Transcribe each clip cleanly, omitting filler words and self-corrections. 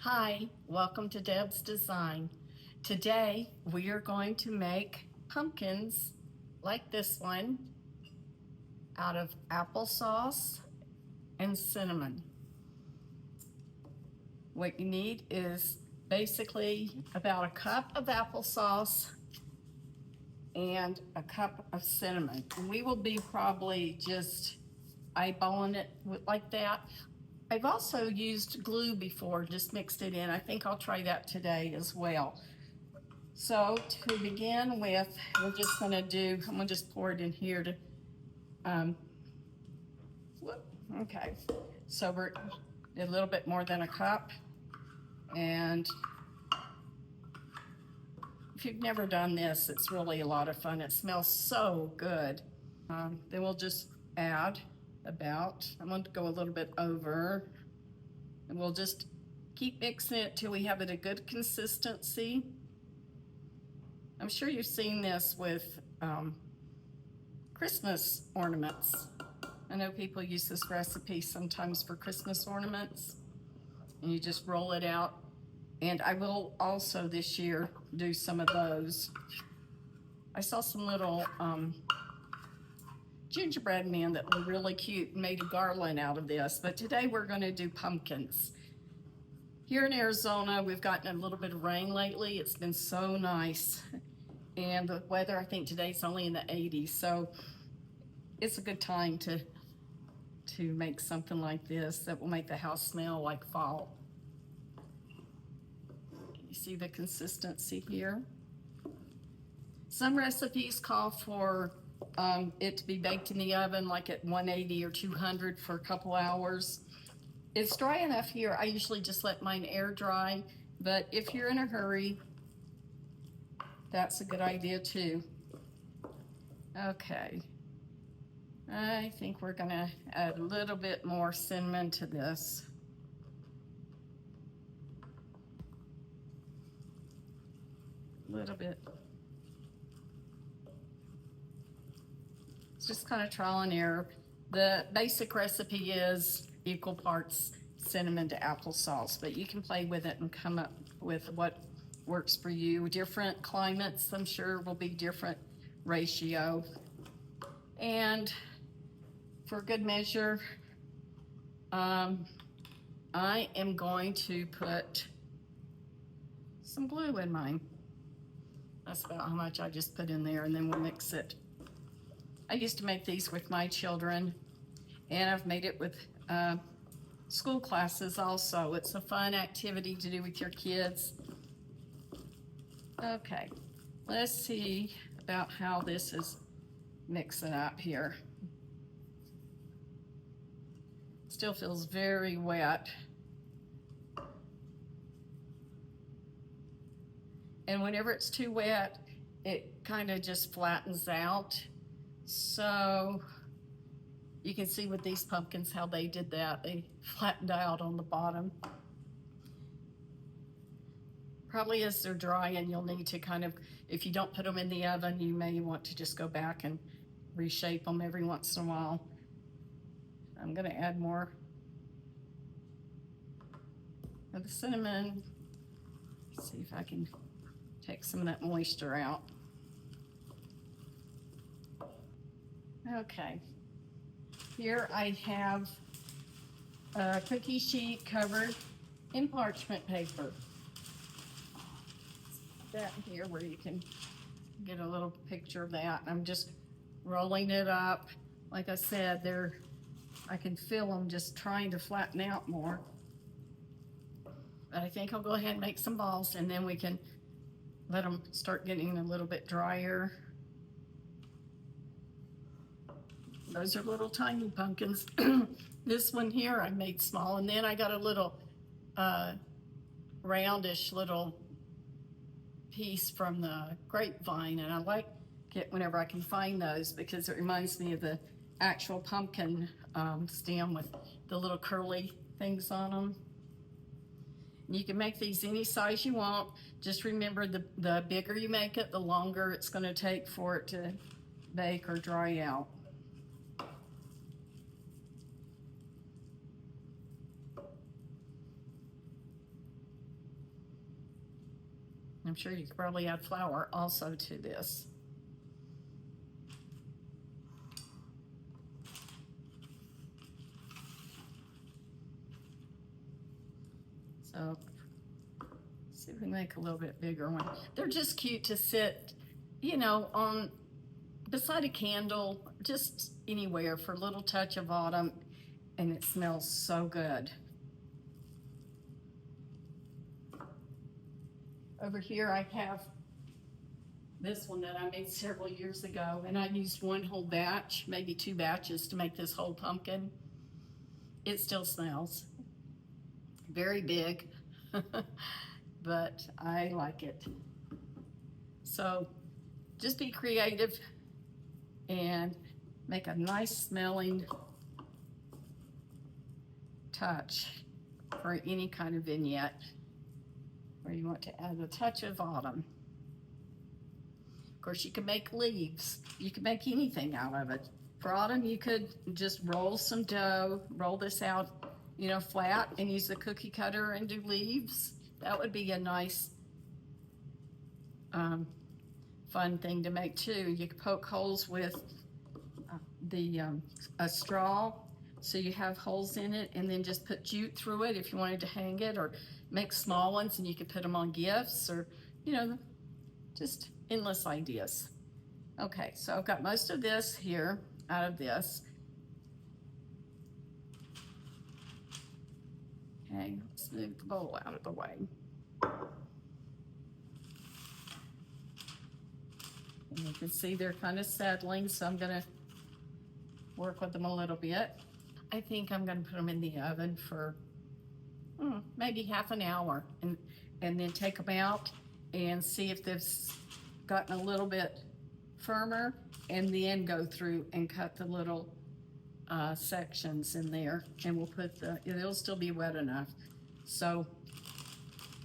Hi, welcome to Deb's Design. Today we are going to make pumpkins like this one out of applesauce and cinnamon. What you need is basically about a cup of applesauce and a cup of cinnamon. And we will be probably just eyeballing it like that. I've also used glue before, just mixed it in. I think I'll try that today as well. So to begin with, we're just gonna I'm gonna just pour it in here to, okay. So we're a little bit more than a cup. And if you've never done this, it's really a lot of fun. It smells so good. Then we'll just add I'm going to go a little bit over, and we'll just keep mixing it till we have it a good consistency. I'm sure you've seen this with Christmas ornaments. I know people use this recipe sometimes for Christmas ornaments, and you just roll it out. And I will also this year do some of those. I saw some little gingerbread men that were really cute and made a garland out of this, but today we're going to do pumpkins. Here in Arizona, we've gotten a little bit of rain lately. It's been so nice, and the weather, I think today's only in the 80s, so it's a good time to make something like this that will make the house smell like fall. You see the consistency here? Some recipes call for it to be baked in the oven like at 180 or 200 for a couple hours. It's dry enough here. I usually just let mine air dry, but if you're in a hurry, that's a good idea too. Okay. I think we're gonna add a little bit more cinnamon to this. A little bit. It's just kind of trial and error. The basic recipe is equal parts cinnamon to applesauce, but you can play with it and come up with what works for you. Different climates, I'm sure, will be different ratio. And for good measure, I am going to put some glue in mine. That's about how much I just put in there, and then we'll mix it. I used to make these with my children, and I've made it with school classes also. It's a fun activity to do with your kids. Okay, let's see about how this is mixing up here. Still feels very wet. And whenever it's too wet, it kind of just flattens out. So you can see with these pumpkins how they did that. They flattened out on the bottom. Probably as they're drying, you'll need to kind of, if you don't put them in the oven, you may want to just go back and reshape them every once in a while. I'm gonna add more of the cinnamon. See if I can take some of that moisture out. Okay, here I have a cookie sheet covered in parchment paper. That here where you can get a little picture of that. I'm just rolling it up. Like I said, I can feel them just trying to flatten out more. But I think I'll go ahead and make some balls, and then we can let them start getting a little bit drier. Those are little tiny pumpkins. This one here I made small, and then I got a little roundish little piece from the grapevine, and I like it whenever I can find those because it reminds me of the actual pumpkin stem with the little curly things on them. You can make these any size you want. Just remember, the bigger you make it, the longer it's going to take for it to bake or dry out. I'm sure you could probably add flour also to this. So, see if we can make a little bit bigger one. They're just cute to sit, you know, on beside a candle, just anywhere for a little touch of autumn, and it smells so good. Over here I have this one that I made several years ago, and I used one whole batch, maybe 2 batches to make this whole pumpkin. It still smells very big, but I like it. So just be creative and make a nice smelling touch for any kind of vignette where you want to add a touch of autumn. Of course, you can make leaves. You can make anything out of it. For autumn, you could just roll some dough, roll this out, you know, flat, and use the cookie cutter and do leaves. That would be a nice, fun thing to make too. You could poke holes with a straw, so you have holes in it, and then just put jute through it if you wanted to hang it, or make small ones and you could put them on gifts, or, you know, just endless ideas. Okay, so I've got most of this here out of this. Okay, let's move the bowl out of the way. And you can see they're kind of settling, so I'm gonna work with them a little bit. I think I'm gonna put them in the oven for maybe half an hour, and then take them out and see if they've gotten a little bit firmer, and then go through and cut the little sections in there, and we'll put it'll still be wet enough. So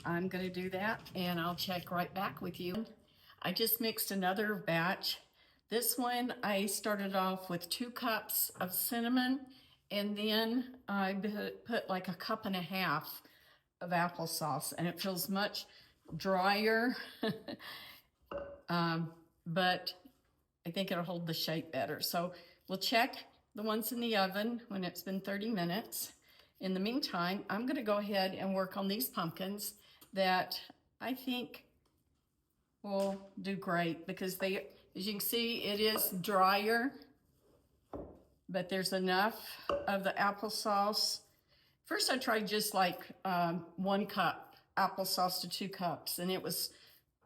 I'm gonna do that, and I'll check right back with you. I just mixed another batch. This one, I started off with 2 cups of cinnamon, and then I put like 1.5 cups of applesauce, and it feels much drier, but I think it'll hold the shape better. So we'll check the ones in the oven when it's been 30 minutes. In the meantime, I'm gonna go ahead and work on these pumpkins that I think will do great, because they, as you can see, it is drier, but there's enough of the applesauce. First I tried just like 1 cup applesauce to 2 cups, and it was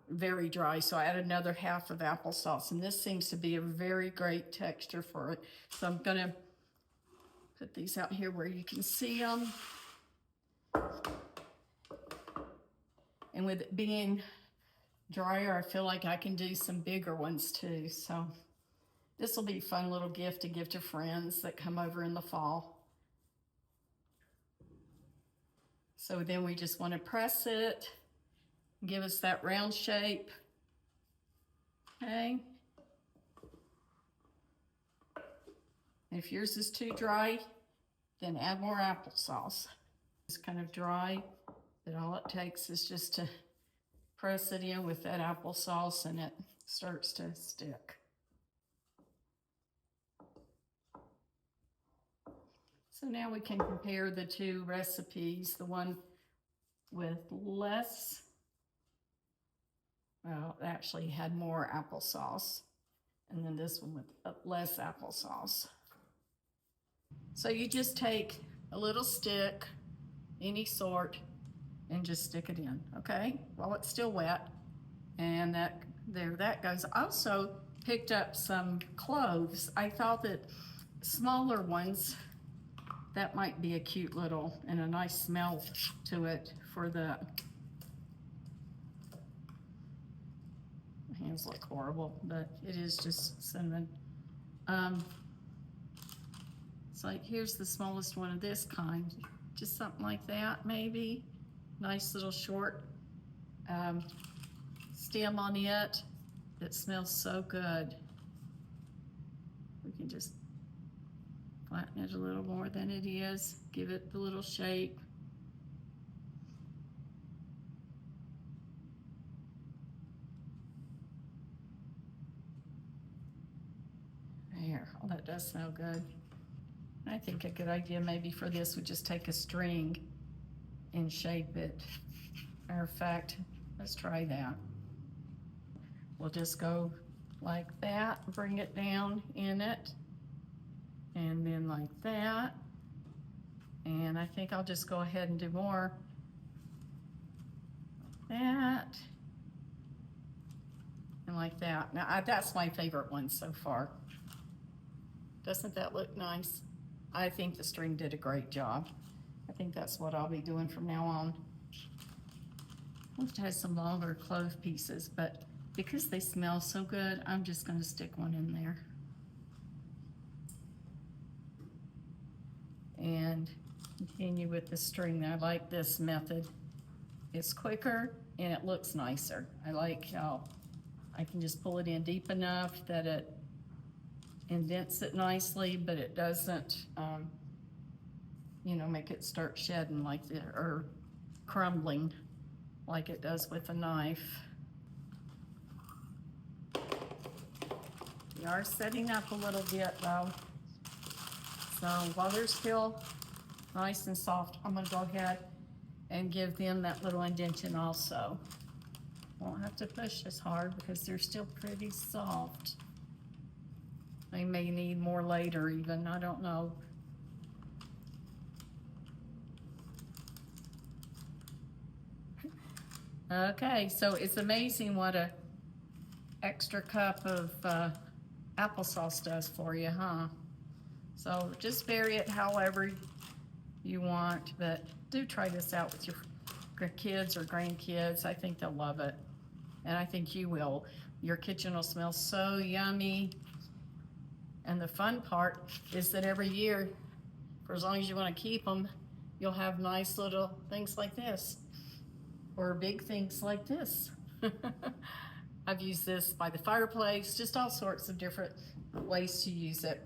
very dry, so I added another half of applesauce, and this seems to be a very great texture for it. So I'm gonna put these out here where you can see them. And with it being drier, I feel like I can do some bigger ones too. So this will be a fun little gift to give to friends that come over in the fall. So then we just want to press it, give us that round shape. Okay. If yours is too dry, then add more applesauce. It's kind of dry, but all it takes is just to press it in with that applesauce, and it starts to stick. So now we can compare the 2 recipes, the one with less, well, it actually had more applesauce, and then this one with less applesauce. So you just take a little stick, any sort, and just stick it in, okay? While it's still wet. And that goes. I also picked up some cloves. I thought that smaller ones, that might be a cute little, and a nice smell to it for the, my hands look horrible, but it is just cinnamon. It's like, here's the smallest one of this kind. Just something like that, maybe. Nice little short stem on it that smells so good. We can just flatten it a little more than it is, give it the little shape. There, oh, that does smell good. I think a good idea maybe for this would just take a string and shape it. Matter of fact, let's try that. We'll just go like that, bring it down in it, and then like that. And I think I'll just go ahead and do more. Like that. And like that. Now, that's my favorite one so far. Doesn't that look nice? I think the string did a great job. I think that's what I'll be doing from now on. I wish I had some longer clove pieces, but because they smell so good, I'm just going to stick one in there. And continue with the string. I like this method. It's quicker and it looks nicer. I like how I can just pull it in deep enough that it indents it nicely, but it doesn't, you know, make it start shedding like the, or crumbling like it does with a knife. We are setting up a little bit though. So while they're still nice and soft, I'm gonna go ahead and give them that little indentation also. Won't have to push as hard because they're still pretty soft. They may need more later even, I don't know. Okay, so it's amazing what a extra cup of applesauce does for you, huh? So just vary it however you want, but do try this out with your kids or grandkids. I think they'll love it, and I think you will. Your kitchen will smell so yummy. And the fun part is that every year, for as long as you want to keep them, you'll have nice little things like this, or big things like this. I've used this by the fireplace, just all sorts of different ways to use it.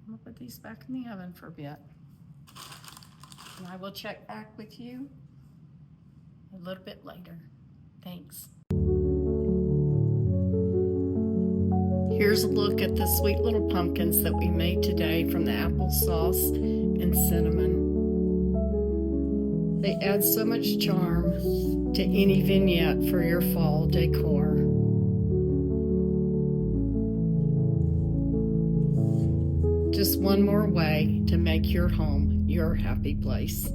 I'm gonna put these back in the oven for a bit. And I will check back with you a little bit later. Thanks. Here's a look at the sweet little pumpkins that we made today from the applesauce and cinnamon. They add so much charm to any vignette for your fall decor. Just one more way to make your home your happy place.